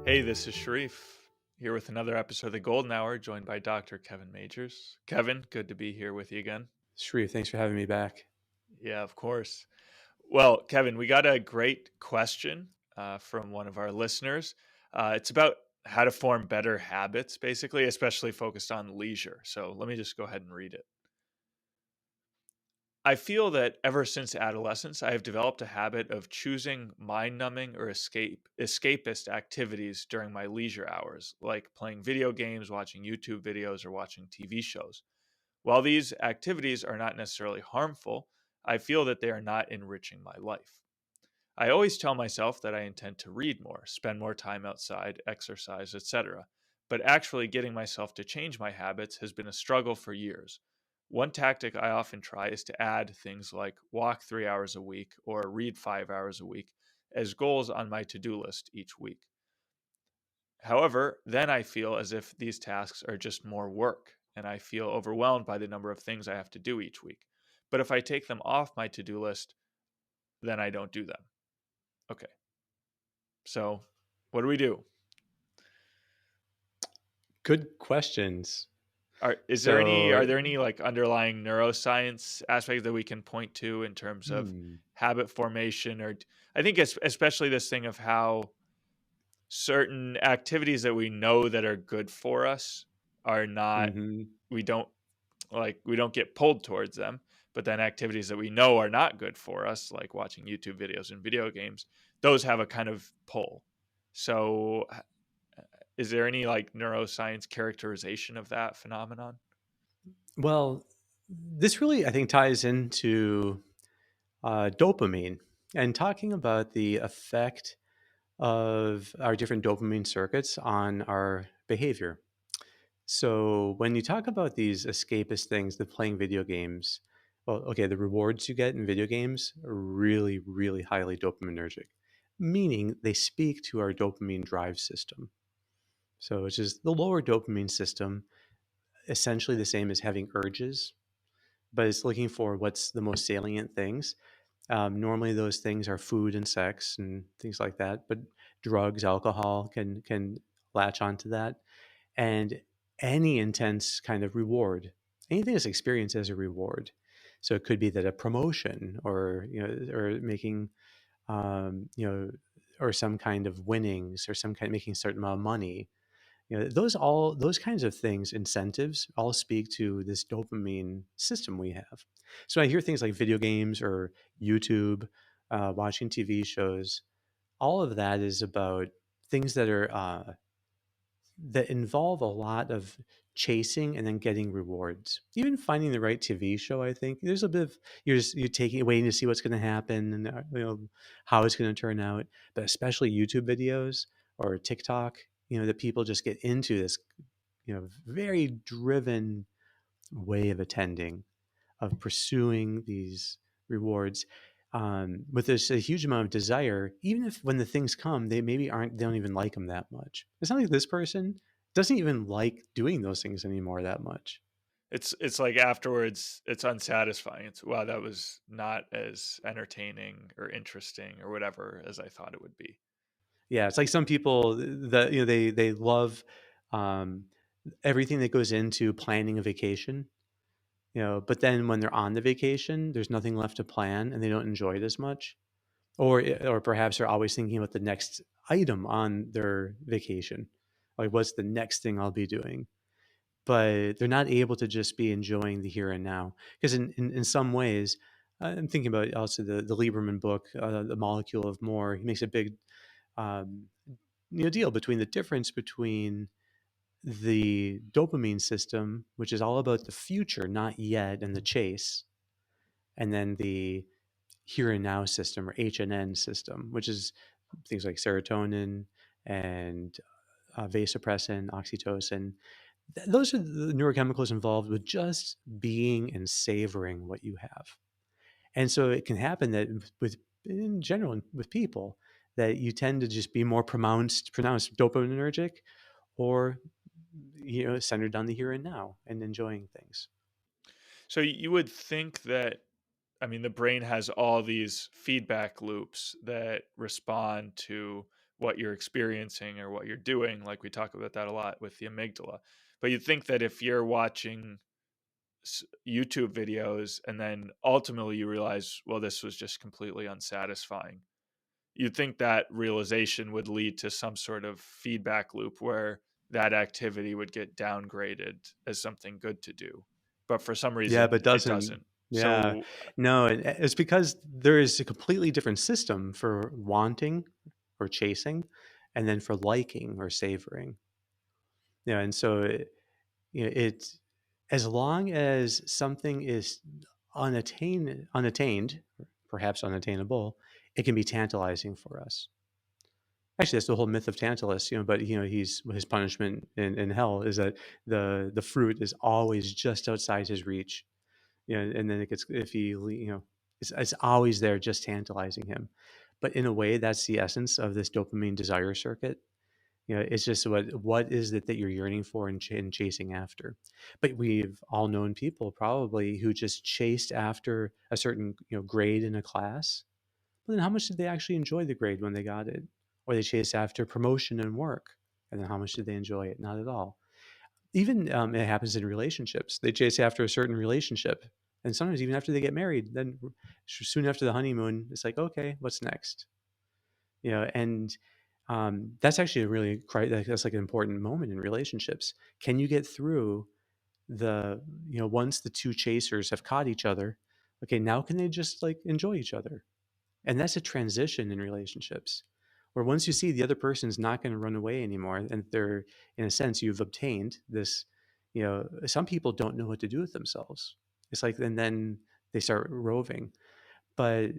Hey, this is Sharif here with another episode of the Golden Hour, joined by Dr. Kevin Majors. Kevin, good to be here with you again. Shreve, thanks for having me back. Yeah, of course. Well, Kevin, we got a great question from one of our listeners. It's about how to form better habits, basically, especially focused on leisure. So let me just go ahead and read it. I feel that ever since adolescence, I have developed a habit of choosing mind-numbing or escapist activities during my leisure hours, like playing video games, watching YouTube videos, or watching TV shows. While these activities are not necessarily harmful, I feel that they are not enriching my life. I always tell myself that I intend to read more, spend more time outside, exercise, etc. But actually getting myself to change my habits has been a struggle for years. One tactic I often try is to add things like walk 3 hours a week or read 5 hours a week as goals on my to do list each week. However, then I feel as if these tasks are just more work, and I feel overwhelmed by the number of things I have to do each week. But if I take them off my to do list, then I don't do them. Okay, so what do we do? Good questions. Are So, there any like underlying neuroscience aspects that we can point to in terms of hmm, habit formation? Or I think it's especially this thing of how certain activities that we know that are good for us are not, hmm we don't we don't get pulled towards them, but then activities that we know are not good for us, like watching YouTube videos and video games, those have a kind of pull. So is there any like neuroscience characterization of that phenomenon? well, this really, I think, ties into dopamine and talking about the effect of our different dopamine circuits on our behavior. So, when you talk about these escapist things, the playing video games, well, okay, the rewards you get in video games are really, really highly dopaminergic, meaning they speak to our dopamine drive system. So, which is the lower dopamine system, essentially the same as having urges, but it's looking for what's the most salient things. Normally, those things are food and sex and things like that, but drugs, alcohol can latch onto that, and any intense kind of reward, anything that's experienced as a reward. So it could be that a promotion, or or making, you know, or some kind of winnings, or some kind of making a certain amount of money, those kinds of things, incentives, all speak to this dopamine system we have. So I hear things like video games or YouTube, watching TV shows. All of that is about things that involve a lot of chasing and then getting rewards. Even finding the right TV show, I think there's a bit of you're taking waiting to see what's going to happen, and how it's going to turn out. But especially YouTube videos or TikTok, that people just get into this, very driven way of attending, of pursuing these rewards, with this a huge amount of desire. Even if when the things come, they don't even like them that much. It's not like this person doesn't even like doing those things anymore that much. It's like afterwards it's unsatisfying. It's wow, that was not as entertaining or interesting or whatever as I thought it would be. Yeah, it's like some people that they love, um, everything that goes into planning a vacation. But then when they're on the vacation, there's nothing left to plan, and they don't enjoy it as much. Or perhaps they're always thinking about the next item on their vacation, like what's the next thing I'll be doing. But they're not able to just be enjoying the here and now, because in some ways, I'm thinking about also the Lieberman book, The Molecule of More. He makes a big, um, deal between the difference between the dopamine system, which is all about the future, not yet, and the chase, and then the here and now system, or HNN system, which is things like serotonin and vasopressin, oxytocin. Those are the neurochemicals involved with just being and savoring what you have. And so it can happen that with in general with people, that you tend to just be more pronounced dopaminergic, or centered on the here and now and enjoying things. So you would think that, I mean, the brain has all these feedback loops that respond to what you're experiencing or what you're doing. Like we talk about that a lot with the amygdala. But you'd think that if you're watching YouTube videos and then ultimately you realize, well, this was just completely unsatisfying, you'd think that realization would lead to some sort of feedback loop where that activity would get downgraded as something good to do. But for some Yeah, reason, but it doesn't. doesn't. Yeah. So, No, it's because there is a completely different system for wanting or chasing, and then for liking or savoring. Yeah, and so it's as long as something is unattained, perhaps unattainable, it can be tantalizing for us. Actually, that's the whole myth of Tantalus, but he's his punishment in hell is that the fruit is always just outside his reach. And then it gets, if he, it's always there, just tantalizing him. But in a way, that's the essence of this dopamine desire circuit. It's just what is it that you're yearning for and chasing after. But we've all known people probably who just chased after a certain grade in a class. But then how much did they actually enjoy the grade when they got it? Or they chased after promotion and work, and then how much did they enjoy it? Not at all. Even it happens in relationships. They chase after a certain relationship, and sometimes even after they get married, then soon after the honeymoon, it's like, okay, what's next? And that's actually a really that's like an important moment in relationships. Can you get through the once the two chasers have caught each other? Okay, now can they just like enjoy each other? And that's a transition in relationships, where once you see the other person's not going to run away anymore, and they're, in a sense, you've obtained this, some people don't know what to do with themselves. It's like, and then they start roving. But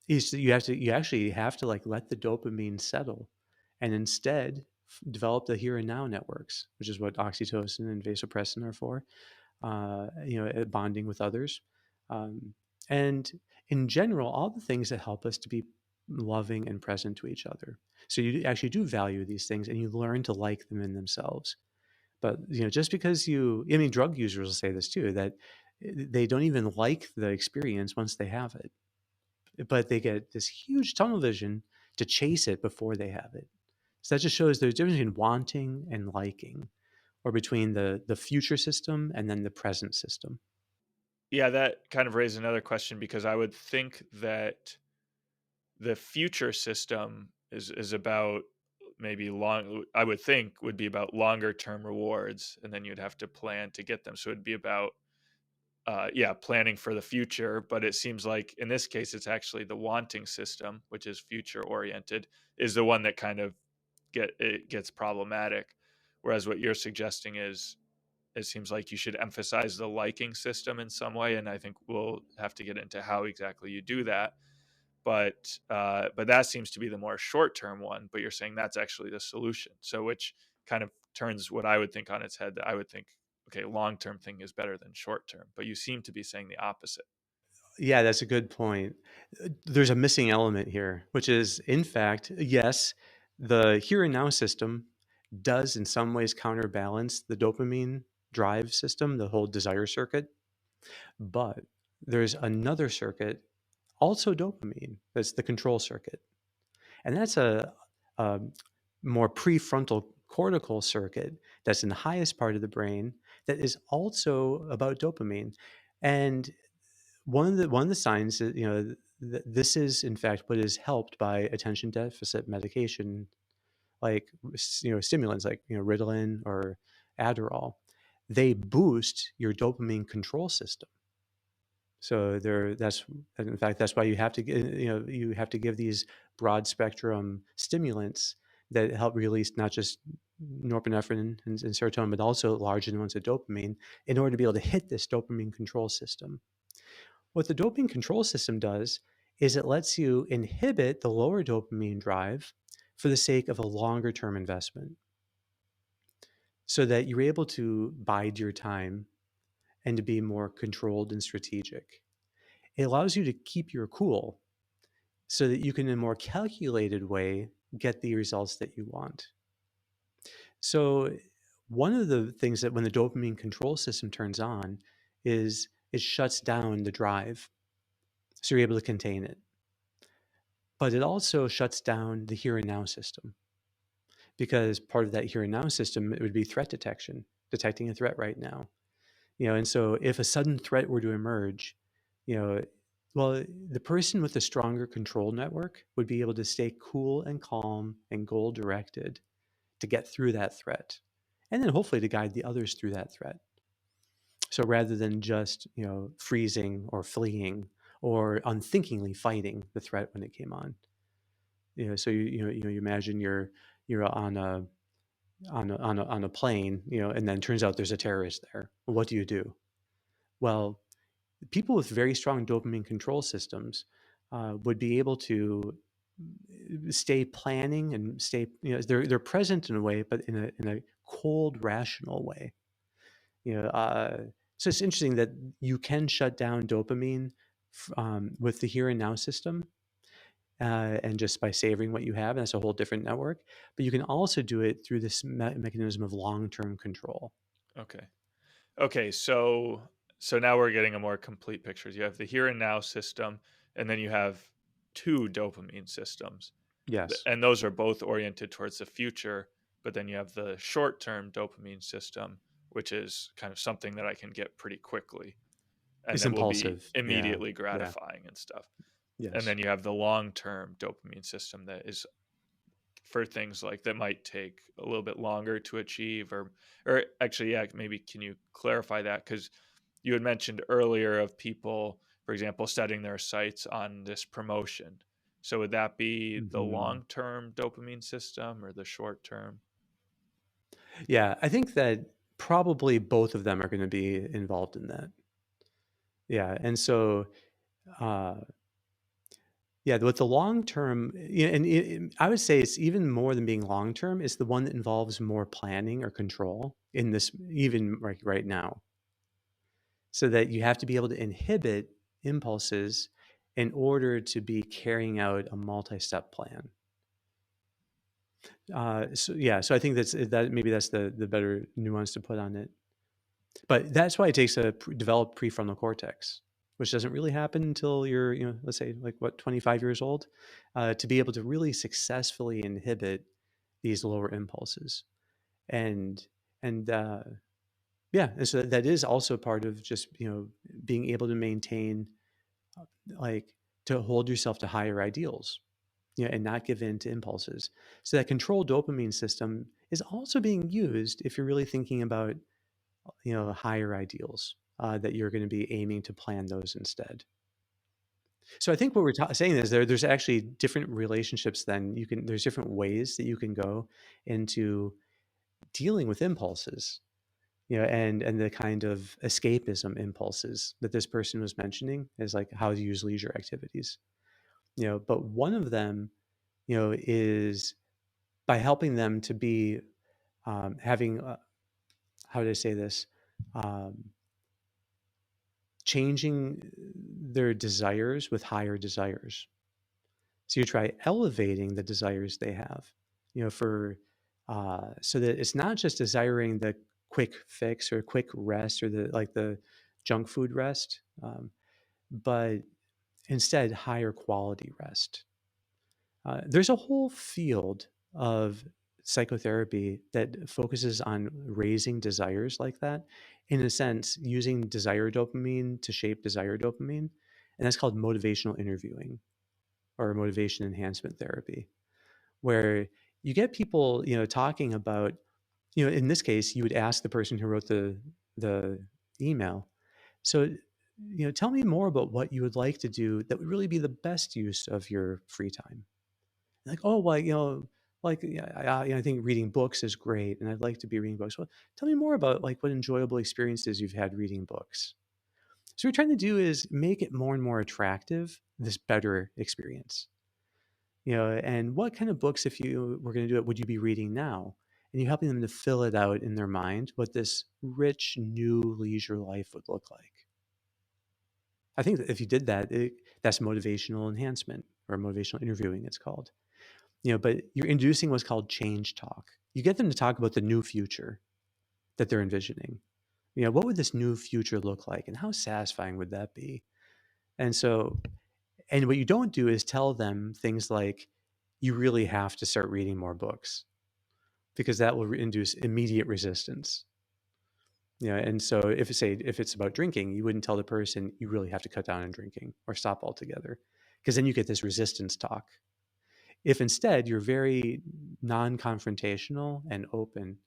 you actually have to like let the dopamine settle, and instead develop the here and now networks, which is what oxytocin and vasopressin are for. Bonding with others, um, and in general, all the things that help us to be loving and present to each other. So you actually do value these things, and you learn to like them in themselves. But just because I mean, drug users will say this too, that they don't even like the experience once they have it, but they get this huge tunnel vision to chase it before they have it. So that just shows there's a difference between wanting and liking, or between the future system and then the present system. yeah, that kind of raised another question because I would think that the future system is about maybe long, I would think would be about longer term rewards, and then you'd have to plan to get them. So it'd be about yeah, planning for the future. But it seems like in this case, it's actually the wanting system, which is future oriented, is the one that kind of it gets problematic. Whereas what you're suggesting is, it seems like you should emphasize the liking system in some way, and I think we'll have to get into how exactly you do that. But that seems to be the more short term one. But you're saying that's actually the solution. So which kind of turns what I would think on its head. That I would think, okay, long term thing is better than short term. But you seem to be saying the opposite. Yeah, that's a good point. There's a missing element here, which is, in fact, yes, the here and now system does in some ways counterbalance the dopamine drive system, the whole desire circuit. But there's another circuit, also dopamine, that's the control circuit. And that's a more prefrontal cortical circuit that's in the highest part of the brain that is also about dopamine. And one of the signs that this is in fact what is helped by attention deficit medication, like stimulants like Ritalin or Adderall. They boost your dopamine control system. So that's, in fact, that's why you have to give these broad spectrum stimulants that help release not just norepinephrine and serotonin, but also large amounts of dopamine in order to be able to hit this dopamine control system. What the dopamine control system does is it lets you inhibit the lower dopamine drive for the sake of a longer term investment, so that you're able to bide your time and to be more controlled and strategic. It allows you to keep your cool so that you can, in a more calculated way, get the results that you want. So, one of the things that when the dopamine control system turns on is it shuts down the drive. So, you're able to contain it. But it also shuts down the here and now system. because part of that here and now system, it would be threat detection, detecting a threat right now. And so if a sudden threat were to emerge, you know, well, the person with the stronger control network would be able to stay cool and calm and goal directed to get through that threat, and then hopefully to guide the others through that threat. So rather than just, freezing or fleeing or unthinkingly fighting the threat when it came on. So you imagine you're on a plane, and then turns out there's a terrorist there. Well, what do you do? Well, people with very strong dopamine control systems would be able to stay planning and stay, they're present in a way, but in a cold, rational way. You know, so it's interesting that you can shut down dopamine with the here and now system, and just by savoring what you have, and that's a whole different network. But you can also do it through this mechanism of long-term control. Okay. Okay, so now we're getting a more complete picture. You have the here and now system, and then you have two dopamine systems. Yes, And those are both oriented towards the future, but then you have the short-term dopamine system, which is kind of something that I can get pretty quickly and it's that will be impulsive. Yeah, immediately yeah, gratifying and stuff. And yes, then you have the long-term dopamine system that is for things like that might take a little bit longer to achieve, or actually, yeah, maybe can you clarify that? Because you had mentioned earlier of people, for example, setting their sights on this promotion. So would that be the hmm long-term dopamine system or the short-term? yeah. I think that probably both of them are going to be involved in that. Yeah, and so uh, yeah, with the long term, and I would say it's even more than being long term. It's the one that involves more planning or control in this, even right now, so that you have to be able to inhibit impulses in order to be carrying out a multi-step plan. So yeah, so I think that maybe that's the better nuance to put on it. But that's why it takes a developed prefrontal cortex, which doesn't really happen until you're, let's say like what, 25 years old, to be able to really successfully inhibit these lower impulses. And and yeah, and so that is also part of just being able to maintain, like, to hold yourself to higher ideals, and not give in to impulses. So that controlled dopamine system is also being used if you're really thinking about higher ideals, that you're going to be aiming to plan those instead. So I think what we're saying is there's actually different relationships. Then there's different ways that you can go into dealing with impulses, and the kind of escapism impulses that this person was mentioning is like how to use leisure activities. But one of them, is by helping them to be, having, how do I say this? Um, Changing their desires with higher desires. So you try elevating the desires they have, for, so that it's not just desiring the quick fix or quick rest or the junk food rest, but instead higher quality rest. There's a whole field of psychotherapy that focuses on raising desires like that, in a sense, using desire dopamine to shape desire dopamine. And that's called motivational interviewing or motivation enhancement therapy, where you get people, talking about, in this case, you would ask the person who wrote the email. So, tell me more about what you would like to do that would really be the best use of your free time. Like, oh, well, like, yeah, I think reading books is great, and I'd like to be reading books. Well, tell me more about like what enjoyable experiences you've had reading books. So what we're trying to do is make it more and more attractive, this better experience. And what kind of books, if you were going to do it, would you be reading now? And you're helping them to fill it out in their mind what this rich new leisure life would look like. I think that if you did that, that's motivational enhancement or motivational interviewing, it's called. But you're inducing what's called change talk. You get them to talk about the new future that they're envisioning. What would this new future look like, and how satisfying would that be? And so, and what you don't do is tell them things like, you really have to start reading more books. because that will induce immediate resistance. And so if it's about drinking, you wouldn't tell the person you really have to cut down on drinking or stop altogether, because then you get this resistance talk. If instead you're very non-confrontational and open,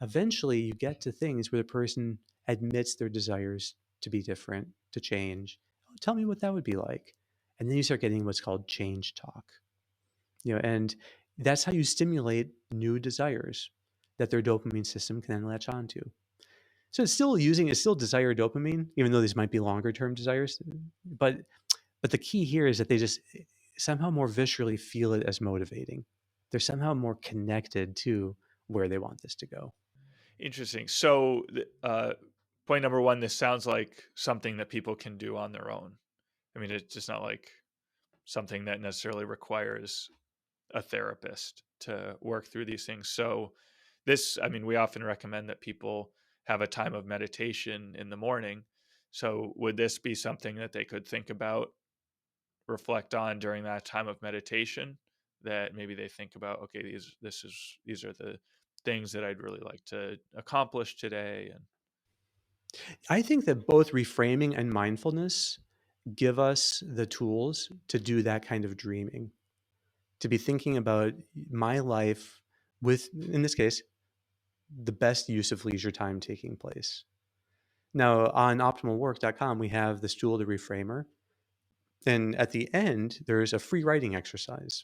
eventually you get to things where the person admits their desires to be different, to change. "Oh, tell me what that would be like." And then you start getting what's called change talk. And that's how you stimulate new desires that their dopamine system can then latch onto. So it's still desire dopamine, even though these might be longer term desires. But the key here is that they just somehow more viscerally feel it as motivating. They're somehow more connected to where they want this to go. Interesting. So, point number one, this sounds like something that people can do on their own. I mean, it's just not like something that necessarily requires a therapist to work through these things. So, I mean, we often recommend that people have a time of meditation in the morning. So, would this be something that they could think about, reflect on during that time of meditation? That maybe they think about, okay, these are the things that I'd really like to accomplish today, and I think that both reframing and mindfulness give us the tools to do that kind of dreaming, to be thinking about my life with, in this case, the best use of leisure time taking place. Now, on optimalwork.com, we have this tool, the reframer. And at the end, there's a free writing exercise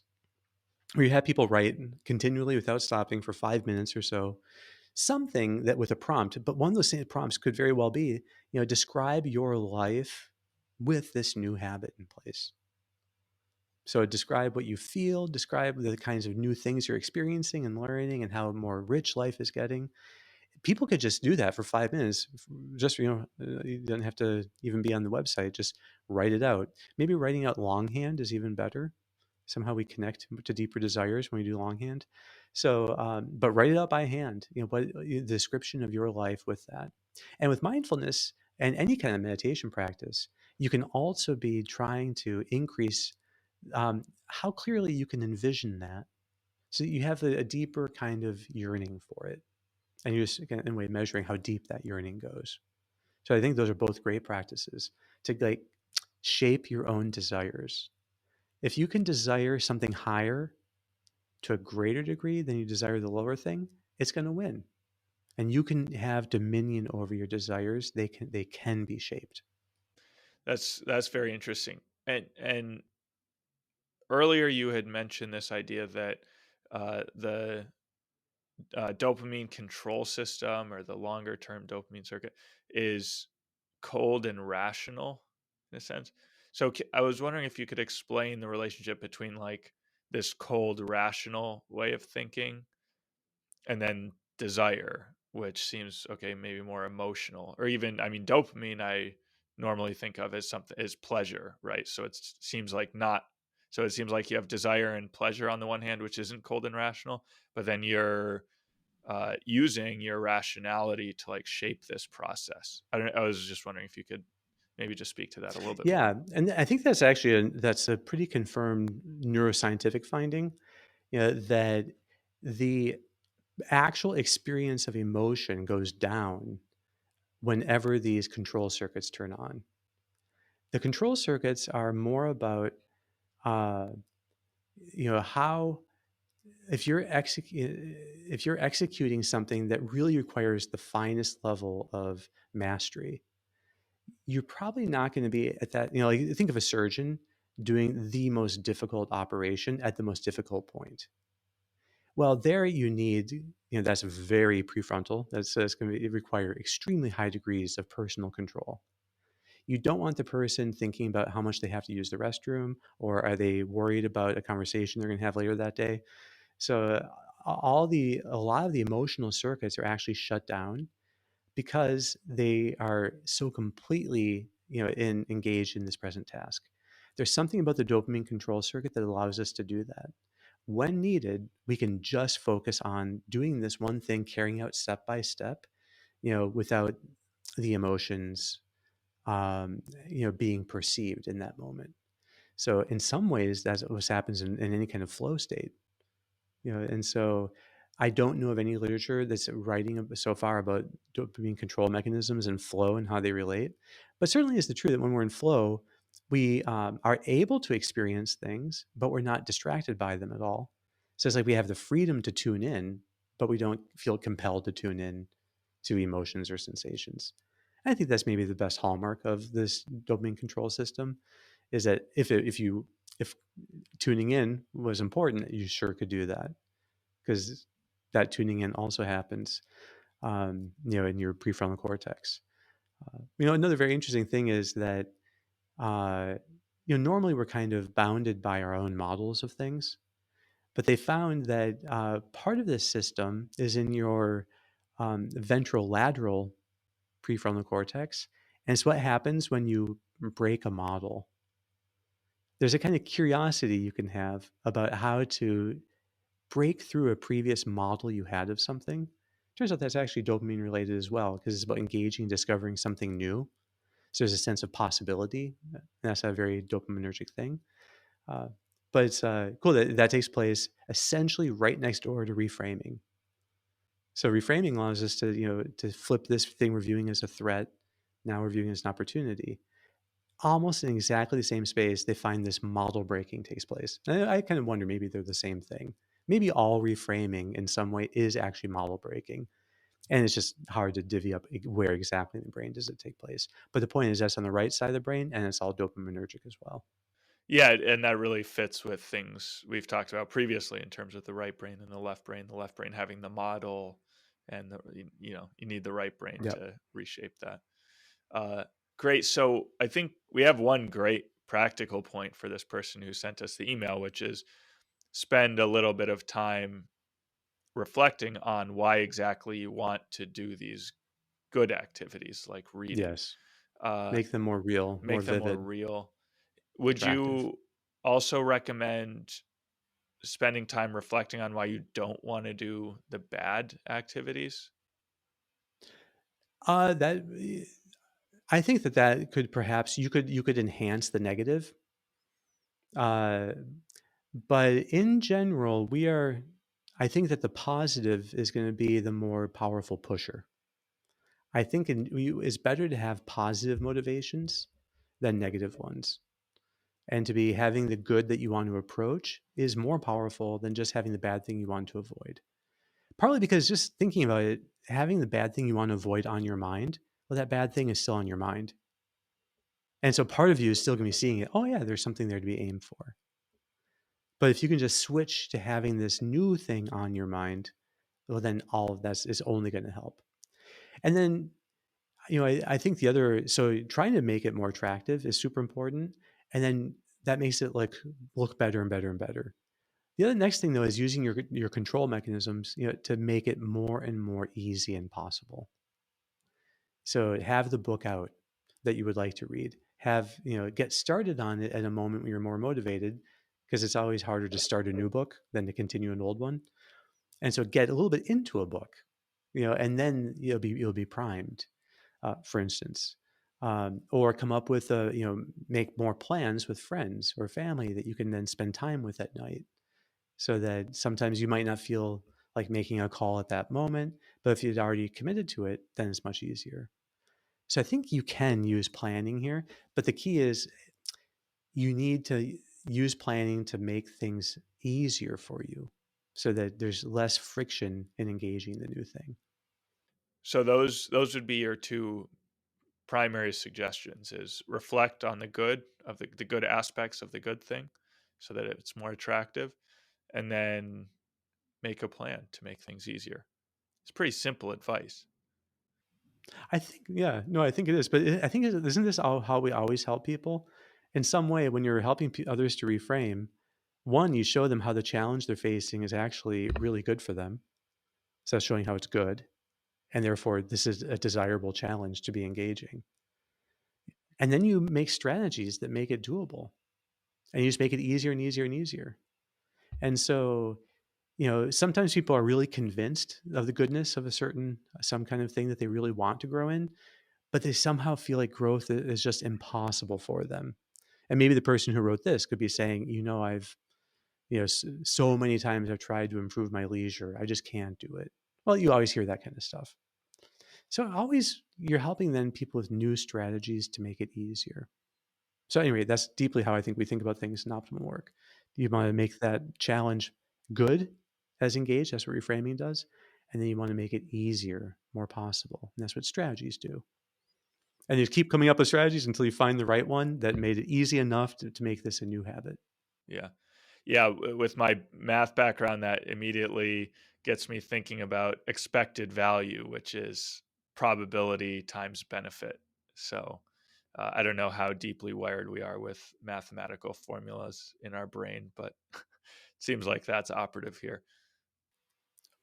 where you have people write continually without stopping for 5 minutes or so, something that with a prompt, but one of those same prompts could very well be, describe your life with this new habit in place. So describe what you feel, describe the kinds of new things you're experiencing and learning and how more rich life is getting. People could just do that for 5 minutes. Just, you don't have to even be on the website, just write it out. Maybe writing out longhand is even better. Somehow we connect to deeper desires when we do longhand. So, but write it out by hand, what the description of your life with that. And with mindfulness and any kind of meditation practice, you can also be trying to increase how clearly you can envision that. So that you have a deeper kind of yearning for it. And you're just, again, in a way, measuring how deep that yearning goes. So I think those are both great practices to like shape your own desires. If you can desire something higher to a greater degree than you desire the lower thing, it's going to win. And you can have dominion over your desires. They can be shaped. that's very interesting. And earlier you had mentioned this idea that the dopamine control system, or the longer term dopamine circuit, is cold and rational in a sense. So I was wondering if you could explain the relationship between like this cold rational way of thinking and then desire, which seems okay, maybe more emotional, or even, I mean, dopamine I normally think of as something as pleasure, right? So it seems like not. So it seems like you have desire and pleasure on the one hand, which isn't cold and rational, but then you're using your rationality to like shape this process. I was just wondering if you could maybe just speak to that a little bit more. Yeah, and I think that's a pretty confirmed neuroscientific finding. That the actual experience of emotion goes down whenever these control circuits turn on. The control circuits are more about, uh, how if you're executing something that really requires the finest level of mastery, you're probably not going to be at that. Like think of a surgeon doing the most difficult operation at the most difficult point. Well, there you need, that's very prefrontal. That's going to require extremely high degrees of personal control. You don't want the person thinking about how much they have to use the restroom, or are they worried about a conversation they're going to have later that day. So a lot of the emotional circuits are actually shut down because they are so completely, engaged in this present task. There's something about the dopamine control circuit that allows us to do that. When needed, we can just focus on doing this one thing, carrying out step by step, without the emotions, being perceived in that moment. So in some ways, that's what happens in any kind of flow state. And so I don't know of any literature that's writing so far about dopamine control mechanisms and flow and how they relate. But certainly is the truth that when we're in flow, we are able to experience things, but we're not distracted by them at all. So it's like we have the freedom to tune in, but we don't feel compelled to tune in to emotions or sensations. I think that's maybe the best hallmark of this dopamine control system is that if tuning in was important, you sure could do that because that tuning in also happens, in your prefrontal cortex. Another very interesting thing is that, uh, normally we're kind of bounded by our own models of things, but they found that part of this system is in your ventrolateral prefrontal cortex, and it's what happens when you break a model. There's a kind of curiosity you can have about how to break through a previous model you had of something. Turns out that's actually dopamine related as well because it's about engaging, discovering something new. So there's a sense of possibility. That's a very dopaminergic thing. Uh, but it's cool that that takes place essentially right next door to reframing. So reframing allows us to, to flip this thing we're viewing as a threat. Now we're viewing it as an opportunity. Almost in exactly the same space, they find this model breaking takes place. And I kind of wonder maybe they're the same thing. Maybe all reframing in some way is actually model breaking. And it's just hard to divvy up where exactly in the brain does it take place. But the point is that's on the right side of the brain and it's all dopaminergic as well. Yeah, and that really fits with things we've talked about previously in terms of the right brain and the left brain having the model, and you need the right brain Yep. to reshape that. Uh, Great. So I think we have one great practical point for this person who sent us the email, which is spend a little bit of time reflecting on why exactly you want to do these good activities like reading. Yes. Uh, Make them more real, more Make them more vivid, real. Would attractive. you also recommend spending time reflecting on why you don't want to do the bad activities? That I think that could perhaps you could enhance the negative. Uh, but in general, I think that the positive is going to be the more powerful pusher. I think it's better to have positive motivations than negative ones. And to be having the good that you want to approach is more powerful than just having the bad thing you want to avoid. Partly because just thinking about it, having the bad thing you want to avoid on your mind, well, that bad thing is still on your mind. And so part of you is still going to be seeing it. Oh, yeah, there's something there to be aimed for. But if you can just switch to having this new thing on your mind, well, then all of that is only going to help. And then, I think the other, so trying to make it more attractive is super important. And then that makes it like look better and better and better. The other next thing though is using your control mechanisms, to make it more and more easy and possible. So have the book out that you would like to read. Get started on it at a moment when you're more motivated, because it's always harder to start a new book than to continue an old one. And so get a little bit into a book, and then you'll be primed. For instance, or come up with make more plans with friends or family that you can then spend time with at night so that sometimes you might not feel like making a call at that moment, but if you'd already committed to it, then it's much easier. So I think you can use planning here, but the key is you need to use planning to make things easier for you so that there's less friction in engaging the new thing. So those would be your two primary suggestions: is reflect on the good of the good aspects of the good thing so that it's more attractive, and then make a plan to make things easier. It's pretty simple advice. I think, yeah, no, I think it is. But I think, isn't this how we always help people? In some way, when you're helping others to reframe, one, you show them how the challenge they're facing is actually really good for them. So that's showing how it's good. And therefore, this is a desirable challenge to be engaging. And then you make strategies that make it doable. And you just make it easier and easier and easier. And so, sometimes people are really convinced of the goodness of some kind of thing that they really want to grow in, but they somehow feel like growth is just impossible for them. And maybe the person who wrote this could be saying, I've So many times I've tried to improve my leisure. I just can't do it. Well, you always hear that kind of stuff. So always you're helping then people with new strategies to make it easier. So anyway, that's deeply how I think we think about things in optimal work. You want to make that challenge good as engaged. That's what reframing does. And then you want to make it easier, more possible. And that's what strategies do. And you keep coming up with strategies until you find the right one that made it easy enough to make this a new habit. Yeah. Yeah, with my math background, that immediately gets me thinking about expected value, which is probability times benefit. So, I don't know how deeply wired we are with mathematical formulas in our brain, but it seems like that's operative here.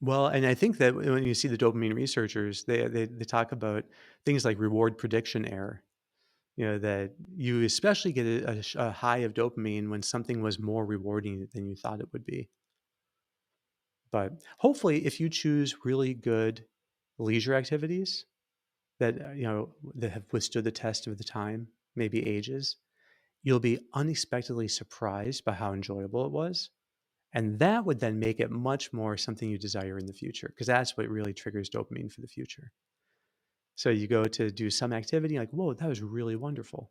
Well, and I think that when you see the dopamine researchers, they talk about things like reward prediction error. That you especially get a high of dopamine when something was more rewarding than you thought it would be. But hopefully, if you choose really good leisure activities that that have withstood the test of the time, maybe ages, you'll be unexpectedly surprised by how enjoyable it was. And that would then make it much more something you desire in the future, because that's what really triggers dopamine for the future. So you go to do some activity, like, whoa, that was really wonderful.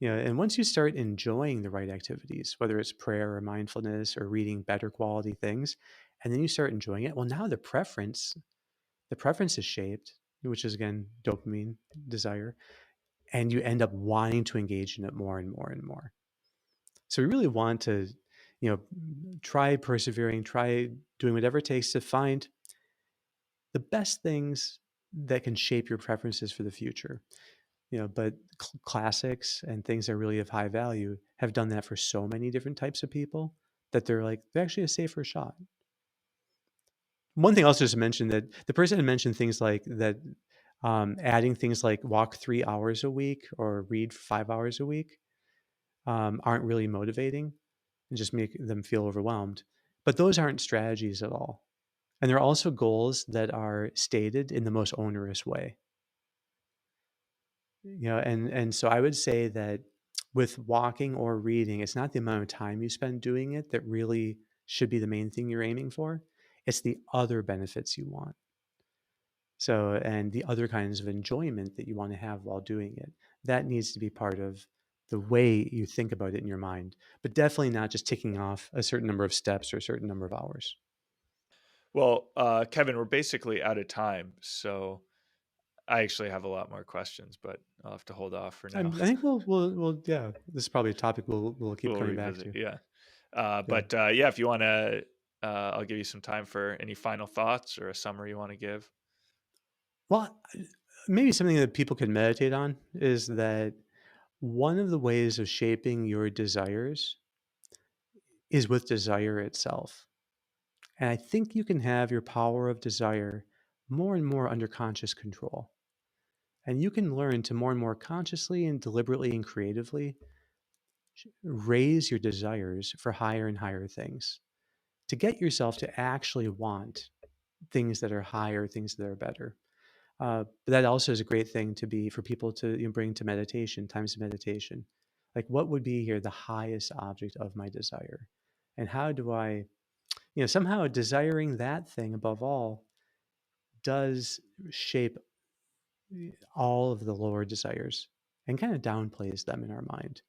And once you start enjoying the right activities, whether it's prayer or mindfulness or reading better quality things, and then you start enjoying it, well, now the preference is shaped, which is again dopamine desire, and you end up wanting to engage in it more and more and more. So we really want to, try persevering, try doing whatever it takes to find the best things that can shape your preferences for the future. But classics and things that really have high value have done that for so many different types of people that they're actually a safer shot. One thing also just to mention that the person had mentioned things like that, adding things like walk 3 hours a week or read 5 hours a week aren't really motivating and just make them feel overwhelmed. But those aren't strategies at all. And there are also goals that are stated in the most onerous way. And so I would say that with walking or reading, it's not the amount of time you spend doing it that really should be the main thing you're aiming for. It's the other benefits you want. So, and the other kinds of enjoyment that you want to have while doing it. That needs to be part of the way you think about it in your mind, but definitely not just ticking off a certain number of steps or a certain number of hours. Well, Kevin, we're basically out of time, so I actually have a lot more questions, but I'll have to hold off for now. I think yeah, this is probably a topic we'll keep We'll coming back revisit. to. Yeah. Yeah. But yeah, if you want to, I'll give you some time for any final thoughts or a summary you want to give. Well, maybe something that people can meditate on is that one of the ways of shaping your desires is with desire itself. And I think you can have your power of desire more and more under conscious control. And you can learn to more and more consciously and deliberately and creatively raise your desires for higher and higher things to get yourself to actually want things that are higher, things that are better. But that also is a great thing to be for people to bring to meditation, times of meditation. Like, what would be here the highest object of my desire? And how do I, somehow desiring that thing above all does shape all of the lower desires and kind of downplays them in our mind.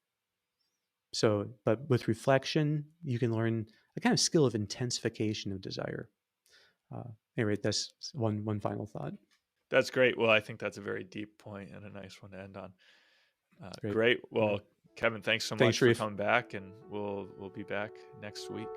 So, but with reflection, you can learn a kind of skill of intensification of desire. Uh, anyway, that's one final thought. That's great. Well, I think that's a very deep point and a nice one to end on. Great. Great. All right. Well, Kevin, thanks so Thanks, much for Sharif. coming back, and we'll be back next week.